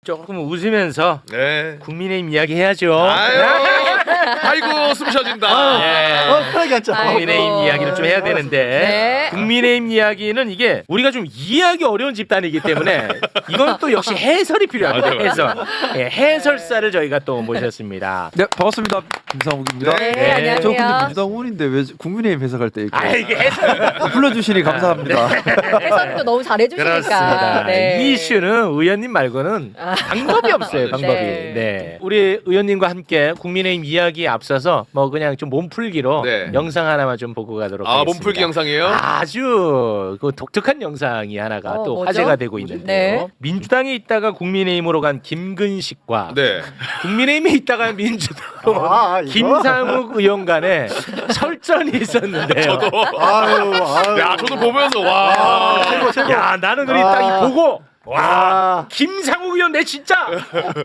조금 웃으면서 네. 국민의힘 이야기 해야죠. 아이고 숨 쉬어진다. 편하게 앉자. 국민의힘 이야기를 좀 해야 되는데 네. 국민의힘 이야기는 이게 우리가 좀 이해하기 어려운 집단이기 때문에 이건 또 역시 해설이 필요합니다. 해설. 예, 해설사를 저희가 또 모셨습니다. 네, 반갑습니다. 김상욱입니다. 네, 네. 안녕하세요. 저 근데 민주당 의원인데 왜 국민의힘 해석할 때 이렇게 아 이게 해설. 불러주시니 감사합니다. 해설도 너무 잘해주시니까. 그렇습니다. 네. 이 이슈는 의원님 말고는 방법이 없어요. 방법이. 네. 네. 우리 의원님과 함께 국민의힘 이야기에 앞서서 뭐 그냥 좀 몸풀기로 네. 영상 하나만 좀 보고 가도록 아 하겠습니다. 몸풀기 영상이에요? 아주 그 독특한 영상이 하나가 또 뭐죠? 화제가 되고 있는데요. 네. 민주당에 있다가 국민의힘으로 간 김근식과 네. 국민의힘에 있다가 민주당으로 김상욱 의원 간에 설전이 있었는데요. 야 저도 보면서 와. 야 나는 그리 딱 보고 와 김상욱 의원 내 진짜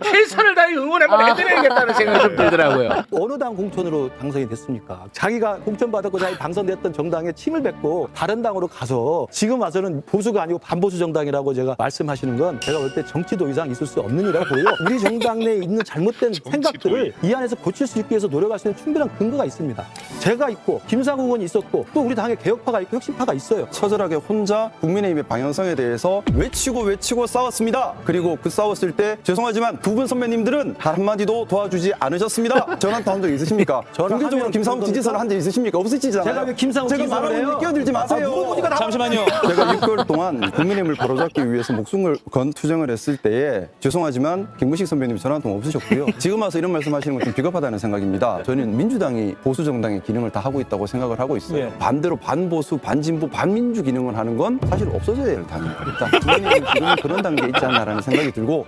최선을 다해 응원 한번 해드려야겠다는 생각이 좀 들더라고요. 어느 당 공천으로 당선이 됐습니까? 자기가 공천받았고 자기 당선됐던 정당에 침을 뱉고 다른 당으로 가서 지금 와서는 보수가 아니고 반보수 정당이라고 제가 말씀하시는 건 제가 볼 때 정치도 이상 있을 수 없는 일이라고 보여요. 우리 정당 내에 있는 잘못된 생각들을 이 안에서 고칠 수 있기 위해서 노력할 수 있는 충분한 근거가 있습니다. 제가 있고 김상욱 의원이 있었고 또 우리 당에 개혁파가 있고 혁신파가 있어요. 처절하게 혼자 국민의힘의 방향성에 대해서 외치고 싸웠습니다. 그리고 그 싸웠을 때 죄송하지만 두 분 선배님들은 단 한마디도 도와주지 않으셨습니다. 전화도 한 적 있으십니까? 공개적으로 김상욱 지지선을 한 적 있으십니까? 없으시잖아요. 제가 왜 김상욱 제가 지지선을 말하는 해요? 데 끼어들지 마세요. 잠시만요. 제가 6개월 동안 국민의힘을 바로잡기 위해서 목숨을 건 투쟁을 했을 때에 죄송하지만 김근식 선배님 전화 한 통 없으셨고요. 지금 와서 이런 말씀하시는 건 좀 비겁하다는 생각입니다. 저는 민주당이 보수 정당의 기능을 다 하고 있다고 생각을 하고 있어요. 예. 반대로 반보수, 반진보, 반민주 기능을 하는 건 사실 없어져야 될 당입니다. 국민의힘 지금은 그런 단계에 있지 않나라는 생각이 들고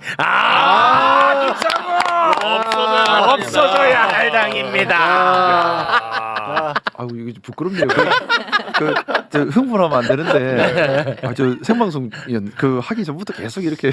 없어져야 할 당입니다. 아이고 이거 좀 부끄럽네요. 저 흥분하면 안 되는데 저 생방송 그 하기 전부터 계속 이렇게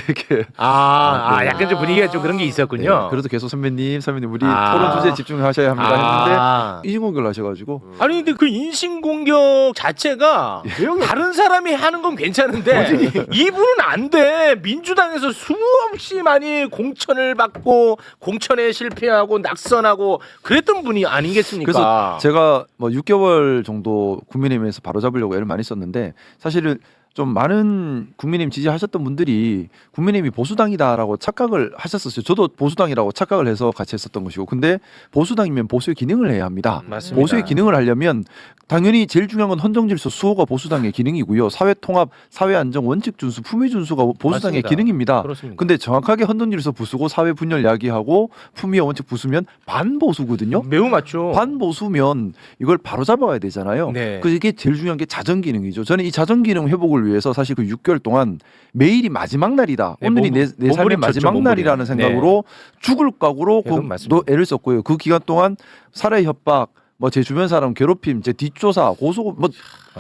약간 좀 분위기가 좀 그런 게 있었군요. 네, 그래도 계속 선배님 우리 아. 토론 주제에 집중하셔야 합니다 아. 했는데 인신공격을 하셔가지고 아니 근데 그 인신공격 자체가 다른 사람이 하는 건 괜찮은데 이분은 안 돼. 민주당에서 수없이 많이 공천을 받고 공천에 실패하고 낙선하고 그랬던 분이 아니겠습니까? 그래서 제가 뭐 6개월 정도 국민의힘에서 바로잡으려고 애를 많이 썼는데 사실은 좀 많은 국민의힘 지지하셨던 분들이 국민의힘이 보수당이다라고 착각을 하셨었어요. 저도 보수당이라고 착각을 해서 같이 했었던 것이고, 근데 보수당이면 보수의 기능을 해야 합니다. 맞습니다. 보수의 기능을 하려면 당연히 제일 중요한 건 헌정질서 수호가 보수당의 기능이고요. 사회통합, 사회안정, 원칙준수, 품위준수가 보수당의 맞습니다. 기능입니다. 그렇습니다. 근데 정확하게 헌정질서 부수고 사회분열 야기하고 품위와 원칙 부수면 반보수거든요. 매우 맞죠. 반보수면 이걸 바로 잡아야 되잖아요. 네. 그래서 이게 제일 중요한 게 자정 기능이죠. 저는 이 자정 기능 회복을 위해서 사실 그 6개월 동안 매일이 마지막 날이다. 네, 오늘이 내 삶의 몸부림 마지막 쳤죠, 날이라는 몸부림. 생각으로 죽을 각오로 네, 그건 맞습니다. 애를 썼고요. 그 기간 동안 살해 협박, 뭐 제 주변 사람 괴롭힘, 제 뒷조사, 고소, 뭐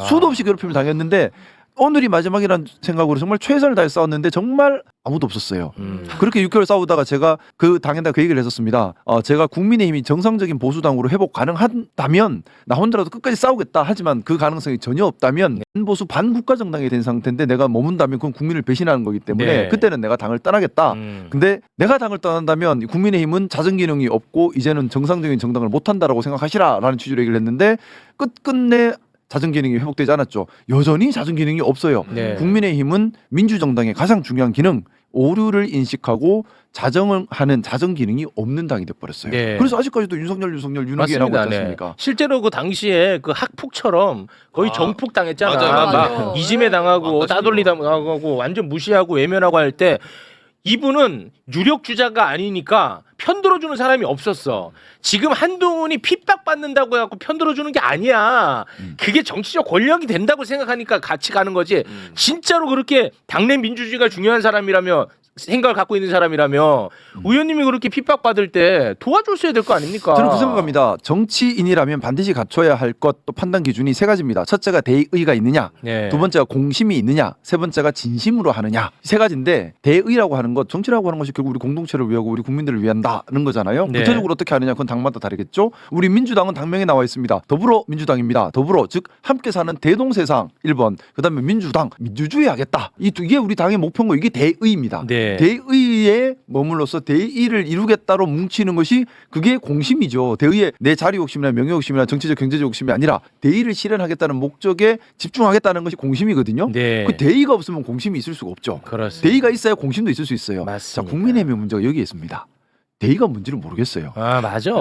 수도 없이 괴롭힘을 당했는데 오늘이 마지막이라는 생각으로 정말 최선을 다해 싸웠는데 정말 아무도 없었어요. 그렇게 6개월 싸우다가 제가 그 당에다 그 얘기를 했었습니다. 제가 국민의힘이 정상적인 보수당으로 회복 가능하다면 나 혼자라도 끝까지 싸우겠다. 하지만 그 가능성이 전혀 없다면 반보수 반국가 정당이 된 상태인데 내가 머문다면 그건 국민을 배신하는 거기 때문에 네. 그때는 내가 당을 떠나겠다. 근데 내가 당을 떠난다면 국민의힘은 자정 기능이 없고 이제는 정상적인 정당을 못한다라고 생각하시라라는 취지로 얘기를 했는데 끝끝내 자정 기능이 회복되지 않았죠. 여전히 자정 기능이 없어요. 네. 국민의힘은 민주정당의 가장 중요한 기능 오류를 인식하고 자정을 하는 자정 기능이 없는 당이 돼버렸어요. 네. 그래서 아직까지도 윤석열 윤핵이 나오고 있지 않습니까? 실제로 그 당시에 그 학폭처럼 거의 정폭 당했잖아. 맞아요. 막 이심에 당하고 따돌리 당하고 완전 무시하고 외면하고 할 때 이분은 유력 주자가 아니니까 편들어주는 사람이 없었어. 지금 한동훈이 핍박받는다고 해갖고 편들어주는 게 아니야. 그게 정치적 권력이 된다고 생각하니까 같이 가는 거지. 진짜로 그렇게 당내 민주주의가 중요한 사람이라면 생각을 갖고 있는 사람이라며 의원님이 그렇게 핍박받을 때 도와줬어야 될 거 아닙니까? 저는 그 생각합니다. 정치인이라면 반드시 갖춰야 할 것 또 판단 기준이 세 가지입니다. 첫째가 대의가 있느냐, 네. 두 번째가 공심이 있느냐, 세 번째가 진심으로 하느냐. 세 가지인데 대의라고 하는 것, 정치라고 하는 것이 결국 우리 공동체를 위하고 우리 국민들을 위한다는 거잖아요. 네. 구체적으로 어떻게 하느냐 그건 당마다 다르겠죠. 우리 민주당은 당명에 나와 있습니다. 더불어민주당입니다. 더불어 즉 함께 사는 대동세상 1번, 그다음에 민주당 민주주의 하겠다. 이게 우리 당의 목표인 거 이게 대의입니다. 네. 네. 대의에 머물러서 대의를 이루겠다로 뭉치는 것이 그게 공심이죠. 대의에 내 자리 욕심이나 명예 욕심이나 정치적 경제적 욕심이 아니라 대의를 실현하겠다는 목적에 집중하겠다는 것이 공심이거든요. 네. 그 대의가 없으면 공심이 있을 수가 없죠. 그렇습니다. 대의가 있어야 공심도 있을 수 있어요. 맞습니다. 자, 국민의힘의 문제가 여기에 있습니다. 대의가 뭔지를 모르겠어요. 아 맞아.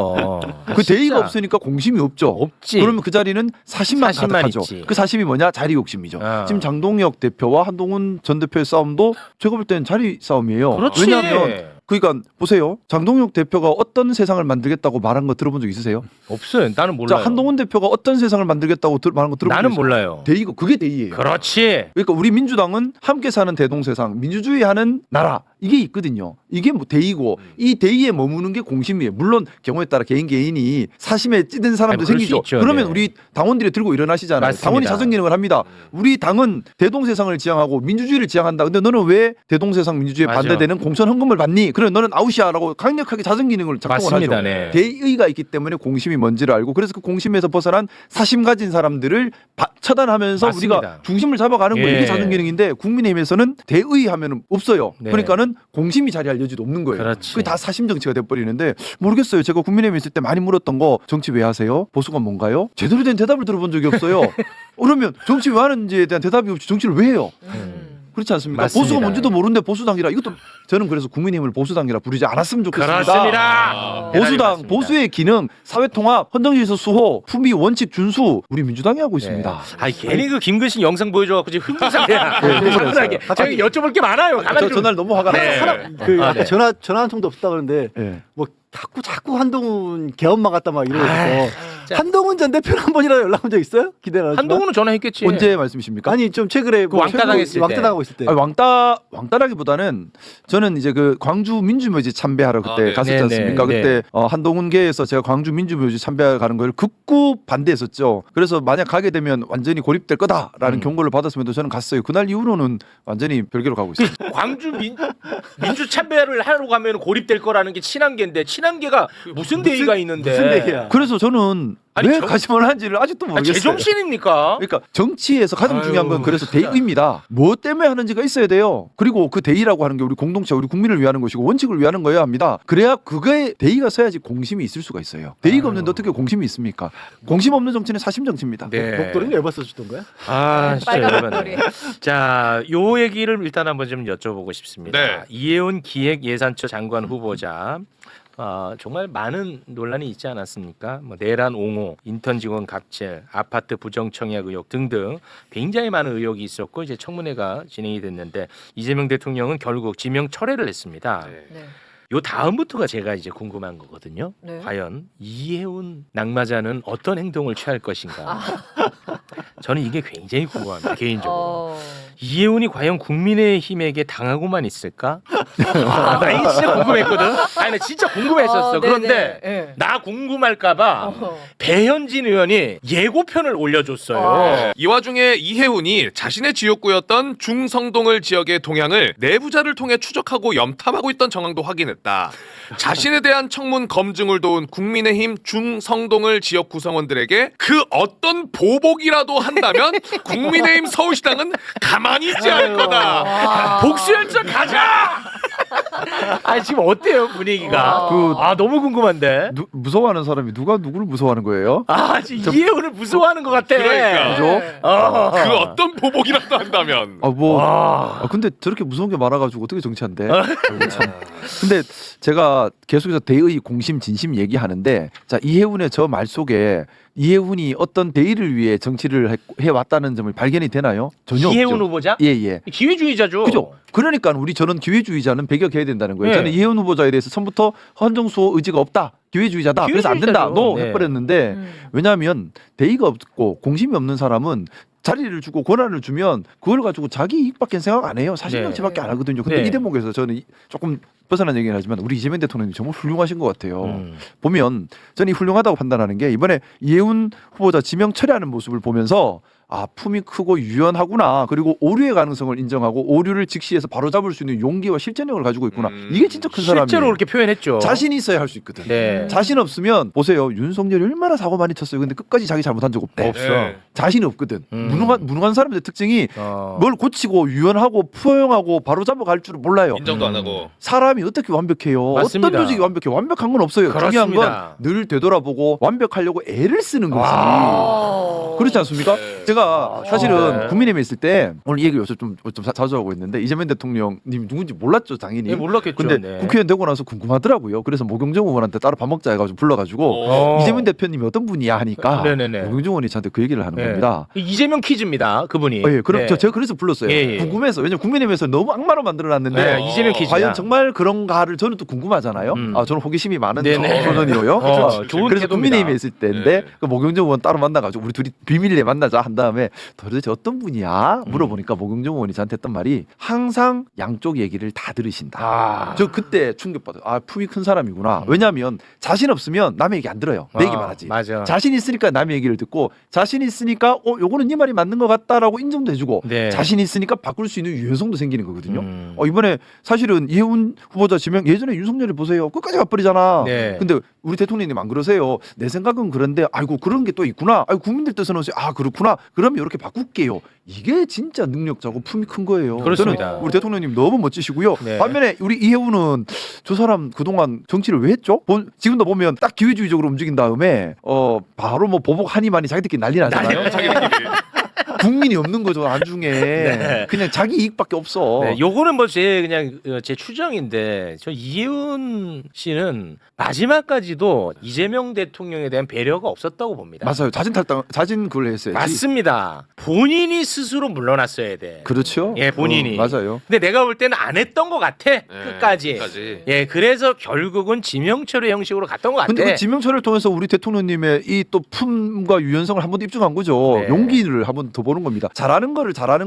그 진짜. 대의가 없으니까 공심이 없죠. 없지. 그러면 그 자리는 사심만 사심만 가득하죠. 있지. 그 사심이 뭐냐? 자리 욕심이죠. 아. 지금 장동혁 대표와 한동훈 전 대표의 싸움도 제가 볼 때는 자리 싸움이에요. 그렇지. 왜냐하면 그러니까 보세요. 장동혁 대표가 어떤 세상을 만들겠다고 말한 거 들어본 적 있으세요? 없어요. 나는 몰라요. 자, 한동훈 대표가 어떤 세상을 만들겠다고 말한 거 들어본 적 나는 있어요? 몰라요. 대의가 그게 대의예요. 그렇지. 그러니까 우리 민주당은 함께 사는 대동세상, 민주주의하는 나라 이게 있거든요. 이게 뭐 대의고 이 대의에 머무는 게 공심이에요. 물론 경우에 따라 개인이 사심에 찌든 사람도 아니, 그럴 수 생기죠. 있죠. 그러면 네. 우리 당원들이 들고 일어나시잖아요. 맞습니다. 당원이 자정 기능을 합니다. 우리 당은 대동세상을 지향하고 민주주의를 지향한다. 근데 너는 왜 대동세상 민주주의에 맞아. 반대되는 공천 헌금을 받니? 그래 너는 아웃이야라고 강력하게 자정 기능을 작동을 맞습니다. 하죠. 네. 대의가 있기 때문에 공심이 뭔지를 알고 그래서 그 공심에서 벗어난 사심 가진 사람들을 처단하면서 맞습니다. 우리가 중심을 잡아가는 거예요. 예. 이게 자정 기능인데 국민의힘에서는 대의 하면은 없어요. 네. 그러니까는 공심이 자리할 여지도 없는 거예요. 그렇지. 그게 다 사심 정치가 돼버리는데 모르겠어요. 제가 국민의힘 있을 때 많이 물었던 거 정치 왜 하세요? 보수가 뭔가요? 제대로 된 대답을 들어본 적이 없어요. 그러면 정치 왜 하는지에 대한 대답이 없이 정치를 왜 해요? 그렇지 않습니까? 맞습니다. 보수가 뭔지도 모르는데 보수당이라 이것도 저는 그래서 국민의힘을 보수당이라 부르지 않았으면 좋겠습니다. 그렇습니다. 보수당, 보수의 기능, 사회통합, 헌정질서 수호, 품위, 원칙, 준수 우리 민주당이 하고 있습니다. 아니 괜히 그 김근식 영상 보여줘갖고 지금 흥분상태야. 네, 차분하게. 제가 여쭤볼 게 많아요. 가만히 저 좀. 전날 너무 화가 네. 나요. 그 아, 네. 전화 한 통도 없다 그러는데 네. 뭐 자꾸 한동훈 개엄마 같다 막 이러면서 진짜. 한동훈 전 대표는 한 번이라도 연락 온 적 있어요? 기대를 하지만. 한동훈은 전화했겠지. 언제 말씀이십니까? 아니 좀 최근에 그 왕따 당했을 때. 왕따 당하고 있을 때. 아니, 왕따라기보다는 저는 이제 그 광주 민주묘지 참배하러 그때 네. 갔었지 네, 않습니까? 네, 그때 한동훈계에서 제가 광주 민주묘지 참배하러 가는 걸 극구 반대했었죠. 그래서 만약 가게 되면 완전히 고립될 거다라는 경고를 받았음에도 저는 갔어요. 그날 이후로는 완전히 별개로 가고 있습니다. 광주 민주 참배를 하러 가면 고립될 거라는 게 친한계인데 친한계가 무슨 대의가 있는데. 무슨 대의야? 그래서 저는 아니, 왜 저- 가지만 한지를 아직도 아니, 모르겠어요. 제정신입니까? 그러니까 정치에서 가장 중요한 건 그래서 대의입니다. 무엇 때문에 하는지가 있어야 돼요. 그리고 그 대의라고 하는 게 우리 공동체, 우리 국민을 위하는 것이고 원칙을 위하는 거여야 합니다. 그래야 그거에 대의가 서야지 공심이 있을 수가 있어요. 대의가 없는데 어떻게 공심이 있습니까? 공심 없는 정치는 사심 정치입니다. 네. 목도리는 왜 써주던 거야? 아, 진짜 빨간 열받네. 목도리. 자, 요 얘기를 일단 한번 좀 여쭤보고 싶습니다. 네. 이혜훈 기획예산처 장관 후보자. 정말 많은 논란이 있지 않았습니까? 뭐 내란 옹호, 인턴 직원 갑질, 아파트 부정 청약 의혹 등등 굉장히 많은 의혹이 있었고 이제 청문회가 진행이 됐는데 이재명 대통령은 결국 지명 철회를 했습니다. 네. 요 다음부터가 제가 이제 궁금한 거거든요. 네. 과연 이혜훈 낙마자는 어떤 행동을 취할 것인가? 저는 이게 굉장히 궁금합니다. 개인적으로. 이혜훈이 과연 국민의힘에게 당하고만 있을까? 나 이게 진짜 궁금했거든. 아니 나 진짜 궁금했었어. 그런데 네. 나 궁금할까봐 배현진 의원이 예고편을 올려줬어요. 이 와중에 이혜훈이 자신의 지역구였던 중성동을 지역의 동향을 내부자를 통해 추적하고 염탐하고 있던 정황도 확인했다. 자신에 대한 청문 검증을 도운 국민의힘 중성동을 지역 구성원들에게 그 어떤 보복이라도 한다면 국민의힘 서울시당은 가만히 있지 않을 거다. 복수열전 가자. 아니 지금 어때요 분위기가? 너무 궁금한데. 무서워하는 사람이 누가 누구를 무서워하는 거예요? 지금 이혜훈을 무서워하는 것 같아. 그러니까. 그죠? 그 어떤 보복이라도 한다면. 근데 저렇게 무서운 게 많아가지고 어떻게 정치한대? 참. 근데 제가 계속해서 대의, 공심, 진심 얘기하는데 자 이혜훈의 저 말 속에 이혜훈이 어떤 대의를 위해 정치를 해왔다는 점을 발견이 되나요? 전혀 이혜훈 없죠. 후보자? 예. 기회주의자죠. 그죠? 그러니까 저는 기회주의자는 배격해야 된다는 거예요. 네. 저는 이혜훈 후보자에 대해서 처음부터 헌정수호 의지가 없다. 기회주의자다. 그래서 안 된다. 기회주의자죠. 너 네. 해버렸는데 왜냐하면 대의가 없고 공심이 없는 사람은 자리를 주고 권한을 주면 그걸 가지고 자기 이익밖에 생각 안 해요. 사실 네. 정치밖에 안 하거든요. 근데 네. 이 대목에서 저는 조금 벗어난 얘기는 하지만 우리 이재명 대통령이 정말 훌륭하신 것 같아요. 보면 저는 이 훌륭하다고 판단하는 게 이번에 이혜훈 후보자 지명 철회하는 모습을 보면서 품이 크고 유연하구나. 그리고 오류의 가능성을 인정하고 오류를 직시해서 바로잡을 수 있는 용기와 실전력을 가지고 있구나. 이게 진짜 큰 사람이에요. 실제로 그렇게 표현했죠. 자신이 있어야 할 수 있거든. 네. 자신 없으면 보세요. 윤석열이 얼마나 사고 많이 쳤어요. 근데 끝까지 자기 잘못한 적 없대. 없어. 네. 자신이 없거든. 무능한 사람들의 특징이 어. 뭘 고치고 유연하고 포용하고 바로잡아갈 줄을 몰라요. 인정도 안 하고. 사람이 어떻게 완벽해요? 맞습니다. 어떤 조직이 완벽해요? 완벽한 건 없어요. 중요한 그렇습니다. 건 늘 되돌아보고 완벽하려고 애를 쓰는 거지. 그렇지 않습니까? 네. 제가 사실은 네. 국민의힘에 있을 때 오늘 이 얘기 요새 좀 자주 하고 있는데 이재명 대통령님 누군지 몰랐죠, 당연히. 예, 몰랐겠죠. 근데 네. 국회의원 되고 나서 궁금하더라고요. 그래서 모경정 의원한테 따로 밥 먹자 해가지고 불러가지고 어. 이재명 대표님이 어떤 분이야 하니까 네네네. 모경정 의원이 저한테 그 얘기를 하는 네. 겁니다. 이재명 퀴즈입니다. 그분이. 예, 그렇죠. 네. 제가 그래서 불렀어요. 예, 예. 궁금해서. 왜냐면 국민의힘에서 너무 악마로 만들어놨는데 네, 이재명 퀴즈야. 과연 정말 그런가를 저는 또 궁금하잖아요. 저는 호기심이 많은 네네. 소년이고요. 좋은 그래서 태도입니다. 국민의힘에 있을 때인데 네. 그 모경정 의원 따로 만나가지고 우리 둘이 비밀리에 만나자 한 다음에 도대체 어떤 분이야 물어보니까 모경정 의원이 저한테 했던 말이 항상 양쪽 얘기를 다 들으신다. 아. 저 그때 충격받아요. 품이 큰 사람이구나. 왜냐하면 자신 없으면 남의 얘기 안 들어요. 내 얘기만 하지. 맞아. 자신 있으니까 남의 얘기를 듣고 자신 있으니까 요거는 네 말이 맞는 것 같다라고 인정도 해주고 네. 자신 있으니까 바꿀 수 있는 유연성도 생기는 거거든요. 음. 이번에 사실은 이해운 후보자 지명 예전에 윤석열이 보세요. 끝까지 가버리잖아. 네. 근데 우리 대통령님 안 그러세요. 내 생각은 그런데 아이고 그런 게 또 있구나. 아이고 국민들 뜻은 그렇구나. 그러면 이렇게 바꿀게요. 이게 진짜 능력자고 품이 큰 거예요. 그렇습니다. 저는 우리 대통령님 너무 멋지시고요. 네. 반면에 우리 이해운은 저 사람 그동안 정치를 왜 했죠? 지금도 보면 딱 기회주의적으로 움직인 다음에 바로 뭐 보복 한이만이 자기들끼리 난리 나잖아요. 국민이 없는 거죠 안중에. 그냥 자기 이익밖에 없어. 네, 요거는 뭐 제 추정인데 저 이혜훈 씨는 마지막까지도 이재명 대통령에 대한 배려가 없었다고 봅니다. 맞아요. 자진 그걸 했어요. 맞습니다. 본인이 스스로 물러났어야 돼. 그렇죠. 예, 본인이. 맞아요. 근데 내가 볼 때는 안 했던 것 같아. 끝까지. 끝까지. 예, 그래서 결국은 지명철의 형식으로 갔던 것 같아. 근데 그 지명철을 통해서 우리 대통령님의 이 또 품과 유연성을 한번 입증한 거죠. 네. 용기를 한번 더 보는 겁니다. 잘하는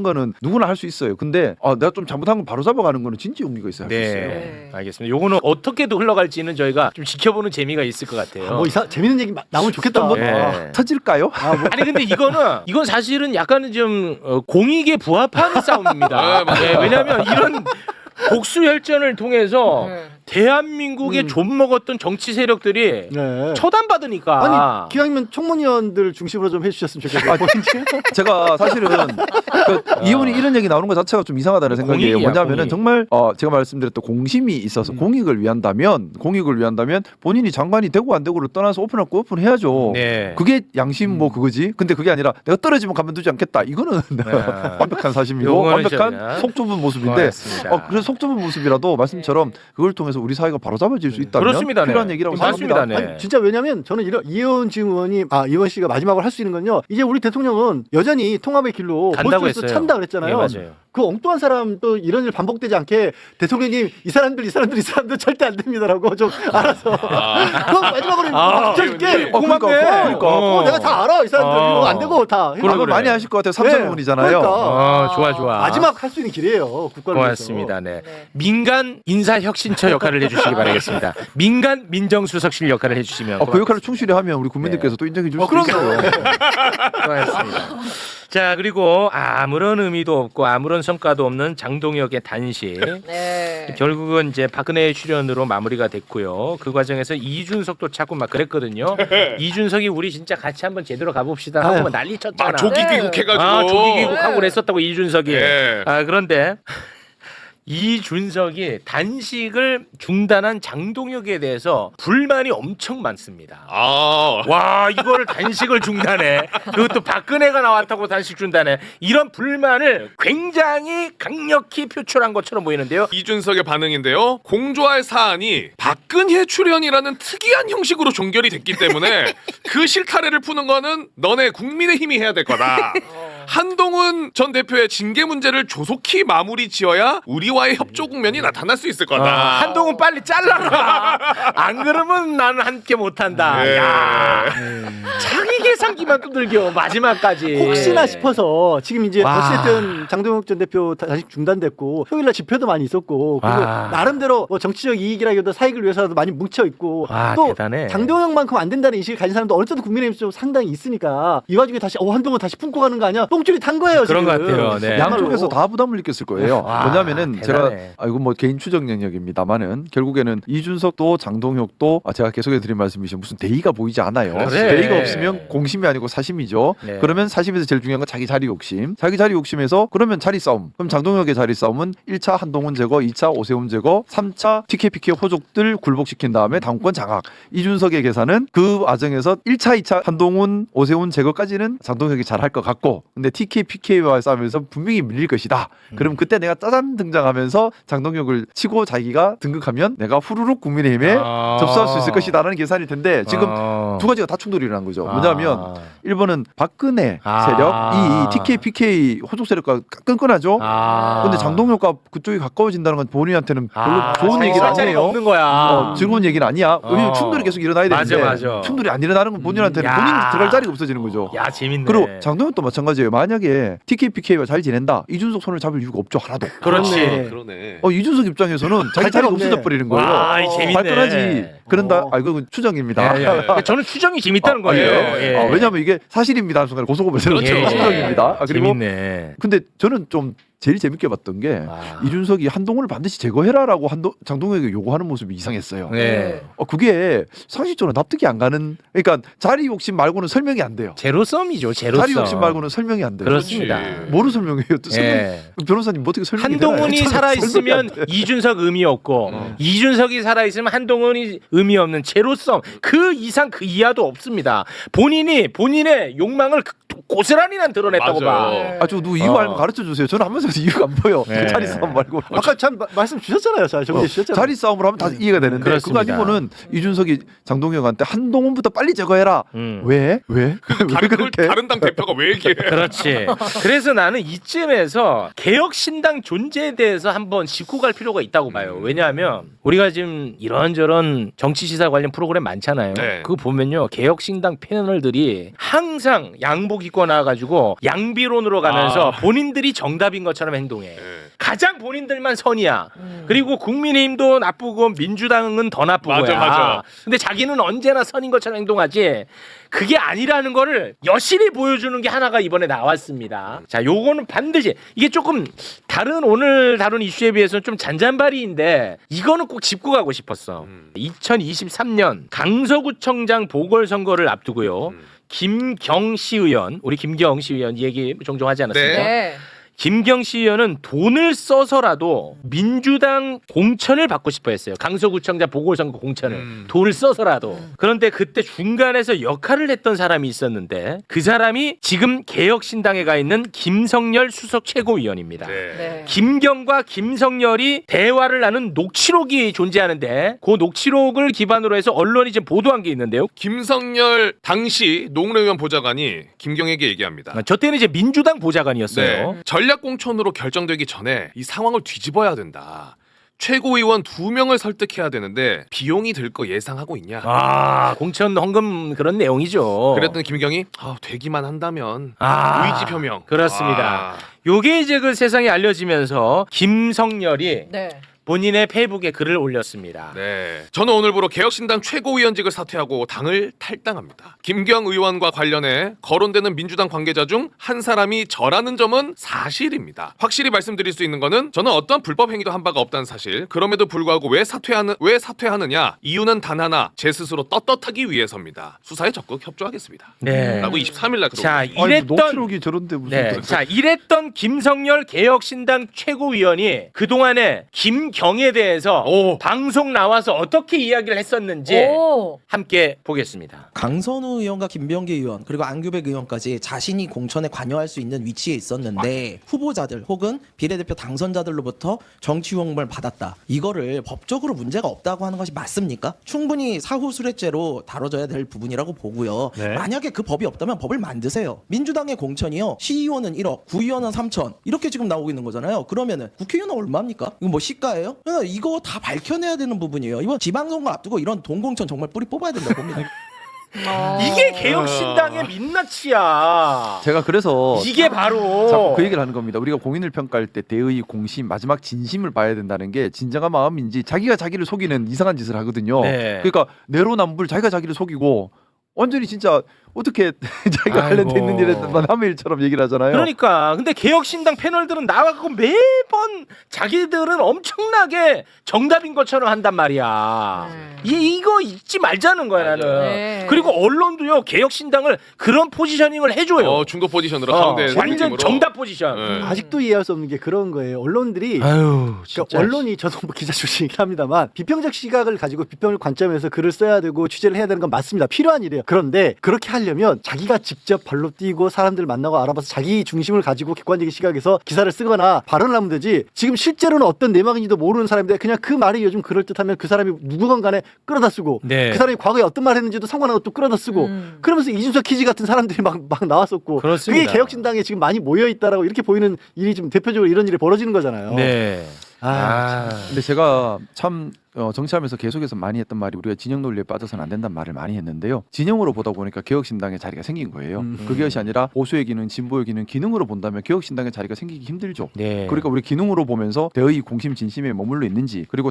거는 누구나 할 수 있어요. 근데 내가 좀 잘못한 걸 바로 잡아가는 거는 진짜 용기가 있어야 할 수 있어요. 네, 알겠습니다. 요거는 어떻게도 흘러갈지는 저희가 좀 지켜보는 재미가 있을 것 같아요. 뭐 재밌는 얘기 나오면 좋겠다. 뭐 네. 터질까요? 아니 근데 이건 사실은 약간은 좀 공익에 부합하는 싸움입니다. 네, 왜냐하면 이런 복수 혈전을 통해서 대한민국에 좀 먹었던 정치 세력들이 네. 처단받으니까. 아니 기왕이면 청문위원들 중심으로 좀 해주셨으면 좋겠어요. 제가 사실은 이혼이 이런 얘기 나오는 것 자체가 좀 이상하다는 생각이에요. 공익이야, 뭐냐면은 공익. 정말 제가 말씀드렸던 공심이 있어서 공익을 위한다면 본인이 장관이 되고 안 되고를 떠나서 오픈할 거 오픈해야죠. 네. 그게 양심 뭐 그거지. 근데 그게 아니라 내가 떨어지면 가만두지 않겠다. 이거는 완벽한 사심이고 요거는 완벽한 진짜 속 좁은 모습인데 고맙습니다. 그래서 속 좁은 모습이라도 말씀처럼 그걸 통해서 우리 사회가 바로잡아질 수 있다면 그렇습니다. 네. 필요한 얘기라고 맞습니다. 생각합니다. 네. 아니, 진짜 왜냐면 저는 이혜원 지금 의원이 이혜원 씨가 마지막으로 할 수 있는 건요. 이제 우리 대통령은 여전히 통합의 길로 간다고 몰두해서 했어요. 찬다 그랬잖아요. 예, 맞아요. 그 엉뚱한 사람 또 이런 일 반복되지 않게 대통령님 이 사람들 절대 안 됩니다라고 좀 알아서 그럼 마지막으로 붙여줄게. 그러니까. 내가 다 알아 이 사람들 이거 안 되고 다. 그래, 그래. 많이 하실 것 같아요. 삼성문이잖아요. 그러니까. 좋아. 마지막 할 수 있는 길이에요. 국가를 고맙습니다. 네. 민간 인사혁신처 역할을 해주시기 바라겠습니다. 민간 민정수석실 역할을 해주시면 그 역할을 충실히 하면 우리 국민들께서 또 인정해 줄 수 있어요. 고맙습니다. 자, 그리고 아무런 의미도 없고 아무런 성과도 없는 장동혁의 단식. 네. 결국은 이제 박근혜 출연으로 마무리가 됐고요. 그 과정에서 이준석도 찾고 막 그랬거든요. 이준석이 우리 진짜 같이 한번 제대로 가봅시다 하고 막 난리 쳤잖아. 조기 귀국해가지고. 조기 귀국하고 그랬었다고 이준석이. 예. 그런데 이준석이 단식을 중단한 장동혁에 대해서 불만이 엄청 많습니다. 와, 이거를 단식을 중단해. 그것도 박근혜가 나왔다고 단식 중단해. 이런 불만을 굉장히 강력히 표출한 것처럼 보이는데요. 이준석의 반응인데요. 공조할 사안이 박근혜 출연이라는 특이한 형식으로 종결이 됐기 때문에 그 실타래를 푸는 거는 너네 국민의힘이 해야 될 거다. 한동훈 전 대표의 징계 문제를 조속히 마무리 지어야 우리와의 협조 국면이 나타날 수 있을 거다. 한동훈 빨리 잘라라. 안 그러면 나는 함께 못한다. 예. 야, 자기 계산기만 두들겨 마지막까지. 혹시나 싶어서 지금 이제 와. 어쨌든 장동혁 전 대표 다시 중단됐고 토요일날 집회도 많이 있었고 그리고 와. 나름대로 뭐 정치적 이익이라기보다 사익을 위해서라도 많이 뭉쳐 있고 와, 또 대단해. 장동혁만큼 안 된다는 인식을 가진 사람도 어느 정도 국민의힘 쪽 상당히 있으니까 이 와중에 다시 한동훈 다시 품고 가는 거 아니야? 똥줄이 탄 거예요. 그런 지금. 것 같아요. 네. 양쪽에서 다 부담을 느꼈을 거예요. 와, 뭐냐면은 대단해. 제가 이거 뭐 개인 추정 영역입니다만은 결국에는 이준석도 장동혁도 제가 계속해드린 말씀이죠. 무슨 대의가 보이지 않아요. 그래. 대의가 없으면 공심이 아니고 사심이죠. 네. 그러면 사심에서 제일 중요한 건 자기 자리 욕심. 자기 자리 욕심에서 그러면 자리 싸움. 그럼 장동혁의 자리 싸움은 1차 한동훈 제거, 2차 오세훈 제거, 3차 TKPK 호족들 굴복시킨 다음에 당권 장악. 이준석의 계산은 그 과정에서 1차, 2차 한동훈, 오세훈 제거까지는 장동혁이 잘할 것 같고 근데 TKPK와 싸우면서 분명히 밀릴 것이다. 그럼 그때 내가 짜잔 등장하면서 장동혁을 치고 자기가 등극하면 내가 후루룩 국민의힘에 접수할 수 있을 것이다라는 계산일 텐데 지금 두 가지가 다 충돌이 일어난 거죠. 뭐냐면 1번은 박근혜 세력, 이 TKPK 호족 세력과 끈끈하죠. 근데 장동혁과 그쪽이 가까워진다는 건 본인한테는 별로 좋은 얘기는 아니에요. 없는 거야. 즐거운 얘기는 아니야. 왜냐면 충돌이 계속 일어나야 되는데 맞아. 충돌이 안 일어나는 건 본인한테는 야. 본인 들어갈 자리가 없어지는 거죠. 야, 재밌네. 그리고 장동혁도 마찬가지예요. 만약에 TKPK와 잘 지낸다. 이준석 손을 잡을 이유가 없죠. 하나도. 그렇지. 그러네. 이준석 입장에서는 자기 자리가 없네. 없어져 버리는 거예요. 와, 재밌네. 발끈하지. 그런다. 이건 추정입니다. 예. 저는 추정이 재밌다는 거예요. 예. 예. 왜냐하면 이게 사실입니다. 순간 고소고발 되는 그렇죠. 추정입니다. 그리고 재밌네. 근데 저는 좀 제일 재밌게 봤던 게 이준석이 한동훈을 반드시 제거해라라고 장동혁에게 요구하는 모습이 이상했어요. 네. 그게 상식적으로 납득이 안 가는. 그러니까 자리 욕심 말고는 설명이 안 돼요. 제로섬이죠. 제로섬. 자리 욕심 말고는 설명이 안 돼요. 그렇습니다. 뭐로 설명해요? 또 예. 변호사님 뭐 어떻게 설명이 한동훈이 되나요? 살아 있으면 이준석 의미 없고 이준석이 살아 있으면 한동훈이 의미 없는 제로섬 그 이상 그 이하도 없습니다. 본인이 본인의 욕망을 고스란히 난 드러냈다고 맞아요. 봐. 저 누구 이유 알면 가르쳐 주세요. 저는 한 번도 이유가 안 보여. 네. 자리 싸움 말고. 아까 참 말씀 주셨잖아요. 잘 정리해 주셨잖아요. 자리 싸움을 하면 다 이해가 되는데 그렇습니다. 그거 아니면은 이준석이 장동혁한테 한동훈부터 빨리 제거해라. 왜? 왜 그걸 그렇게? 다른 당 대표가 왜 얘기해? 그렇지. 그래서 나는 이쯤에서 개혁신당 존재에 대해서 한번 짚고 갈 필요가 있다고 봐요. 왜냐하면 우리가 지금 이런저런 정치시사 관련 프로그램 많잖아요. 네. 그거 보면요. 개혁신당 패널들이 항상 양복 입고 나와가지고 양비론으로 가면서 본인들이 정답인 것처럼 행동해. 가장 본인들만 선이야. 그리고 국민의힘도 나쁘고 민주당은 더 나쁜 맞아, 거야. 맞아. 근데 자기는 언제나 선인 것처럼 행동하지. 그게 아니라는 거를 여실히 보여주는 게 하나가 이번에 나왔습니다. 자, 요거는 반드시 이게 조금 다른 오늘 다룬 이슈에 비해서는 좀 잔잔바리인데 이거는 꼭 짚고 가고 싶었어. 2023년 강서구청장 보궐선거를 앞두고요. 김경시 의원, 우리 김경시 의원 얘기 종종 하지 않았습니까? 네. 김경시 의원은 돈을 써서라도 민주당 공천을 받고 싶어 했어요. 강서구청장 보궐선거 공천을. 돈을 써서라도. 그런데 그때 중간에서 역할을 했던 사람이 있었는데 그 사람이 지금 개혁신당에 가 있는 김성열 수석 최고위원입니다. 네. 김경과 김성열이 대화를 나눈 녹취록이 존재하는데 그 녹취록을 기반으로 해서 언론이 지금 보도한 게 있는데요. 김성열 당시 노웅래 보좌관이 김경에게 얘기합니다. 저 때는 이제 민주당 보좌관이었어요. 네. 전략공천으로 결정되기 전에 이 상황을 뒤집어야 된다. 최고위원 2명을 설득해야 되는데 비용이 들 거 예상하고 있냐? 공천 헌금 그런 내용이죠. 그랬더니 김경이 되기만 한다면 의지 표명. 그렇습니다. 요게 이제 그 세상에 알려지면서 김성열이 네. 본인의 페이북에 글을 올렸습니다. 네. 저는 오늘부로 개혁신당 최고위원직을 사퇴하고 당을 탈당합니다. 김경 의원과 관련해 거론되는 민주당 관계자 중 한 사람이 저라는 점은 사실입니다. 확실히 말씀드릴 수 있는 거는 저는 어떤 불법 행위도 한 바가 없다는 사실. 그럼에도 불구하고 왜 사퇴하느냐? 이유는 단 하나. 제 스스로 떳떳하기 위해서입니다. 수사에 적극 협조하겠습니다. 네. 라고 23일 날 자, 아니, 이랬던 녹취록이 저런데 무슨 네. 자, 이랬던 김성열 개혁신당 최고위원이 그동안에 김경에 대해서 방송 나와서 어떻게 이야기를 했었는지 오. 함께 보겠습니다. 강선우 의원과 김병기 의원 그리고 안규백 의원까지 자신이 공천에 관여할 수 있는 위치에 있었는데 후보자들 혹은 비례대표 당선자들로부터 정치 후원금을 받았다. 이거를 법적으로 문제가 없다고 하는 것이 맞습니까? 충분히 사후수뢰죄로 다뤄져야 될 부분이라고 보고요. 만약에 그 법이 없다면 법을 만드세요. 민주당의 공천이요. 시의원은 1억, 구의원은 3천 이렇게 지금 나오고 있는 거잖아요. 그러면은 국회의원은 얼마입니까? 이거 뭐 시가예요? 그러니까 이거 다 밝혀내야 되는 부분이에요. 이번 지방선거 앞두고 이런 돈공천 정말 뿌리 뽑아야 된다고 봅니다. 이게 개혁신당의 민낯이야. 제가 그래서 이게 바로 자꾸 그 얘기를 하는 겁니다. 우리가 공인을 평가할 때 대의, 공심, 마지막 진심을 봐야 된다는 게 진정한 마음인지 자기가 자기를 속이는 이상한 짓을 하거든요. 네. 그러니까 내로남불 자기가 자기를 속이고 완전히 진짜 어떻게 자기가 관련돼 있는 일에만 함의 일처럼 얘기를 하잖아요. 그러니까 근데 개혁신당 패널들은 나와갖고 매번 자기들은 엄청나게 정답인 것처럼 한단 말이야. 이거 잊지 말자는 거야 나는. 네. 그리고 언론도요 개혁신당을 그런 포지셔닝을 해줘요. 중도 포지션으로 가운데 완전 느낌으로. 정답 포지션. 네. 아직도 이해할 수 없는 게 그런 거예요. 언론들이 아유 그러니까 언론이 저도 뭐 기자 출신이긴 합니다만 비평적 시각을 가지고 비평을 관점에서 글을 써야 되고 취재를 해야 되는 건 맞습니다. 필요한 일이에요. 그런데 그렇게 하려면 자기가 직접 발로 뛰고 사람들 만나고 알아봐서 자기 중심을 가지고 객관적인 시각에서 기사를 쓰거나 발언을 하면 되지. 지금 실제로는 어떤 내막인지도 모르는 사람인데 그냥 그 말이 요즘 그럴듯하면 그 사람이 누구건 간에 끌어다 쓰고 네. 그 사람이 과거에 어떤 말 했는지도 상관없고 또 끌어다 쓰고 그러면서 이준석 키지 같은 사람들이 막 나왔었고 그렇습니다. 그게 개혁신당에 지금 많이 모여있다라고 이렇게 보이는 일이 지금 대표적으로 이런 일이 벌어지는 거잖아요. 네. 근데 제가 참 정치하면서 계속해서 많이 했던 말이 우리가 진영 논리에 빠져서는 안 된다는 말을 많이 했는데요. 진영으로 보다 보니까 개혁신당의 자리가 생긴 거예요. 그것이 아니라 보수의 기능, 진보의 기능, 기능으로 본다면 개혁신당의 자리가 생기기 힘들죠. 네. 그러니까 우리 기능으로 보면서 대의, 공심, 진심에 머물러 있는지 그리고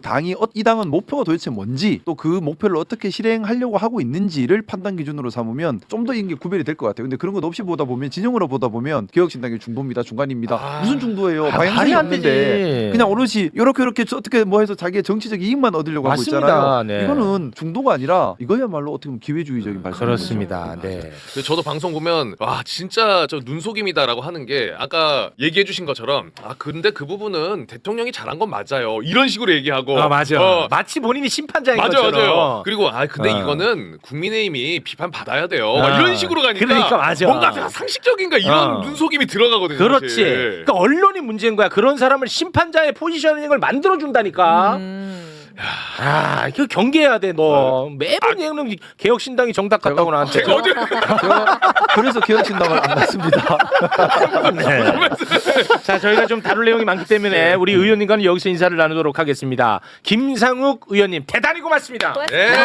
이 당은 목표가 도대체 뭔지 또 그 목표를 어떻게 실행하려고 하고 있는지를 판단 기준으로 삼으면 좀 더 이게 구별이 될 것 같아요. 근데 그런 것 없이 보다 보면 진영으로 보다 보면 개혁신당이 중도입니다, 중간입니다. 무슨 중도예요? 방향성이 말이 안 없는데 되지. 그냥 오롯이 이렇게 어떻게 뭐 해서 자기의 정치적 이익만 얻으려고 맞습니다. 하고 있잖아요. 네. 이거는 중도가 아니라 이거야말로 어떻게 보면 기회주의적인 발상. 그렇습니다. 네. 근데 저도 방송 보면 와 진짜 저 눈속임이다라고 하는 게 아까 얘기해 주신 것처럼 근데 그 부분은 대통령이 잘한 건 맞아요 이런 식으로 얘기하고 맞아. 마치 본인이 심판자인 것처럼. 맞아요. 그리고 근데 어. 이거는 국민의힘이 비판 받아야 돼요 막 이런 식으로 가니까 그러니까 맞아. 뭔가 상식적인가 이런 눈속임이 들어가거든요. 그렇지. 사실. 그러니까 언론이 문제인 거야. 그런 사람을 심판자의 포지셔닝을 만들어 준다니까. 그 경계해야 돼. 너 매번 얘는 개혁신당이 정답 같다고 나한테. 제가 어제 제가 그래서 개혁신당을 안 갔습니다. 네. 자, 저희가 좀 다룰 내용이 많기 때문에 우리 의원님과는 여기서 인사를 나누도록 하겠습니다. 김상욱 의원님 대단히 고맙습니다. 고맙습니다. 네.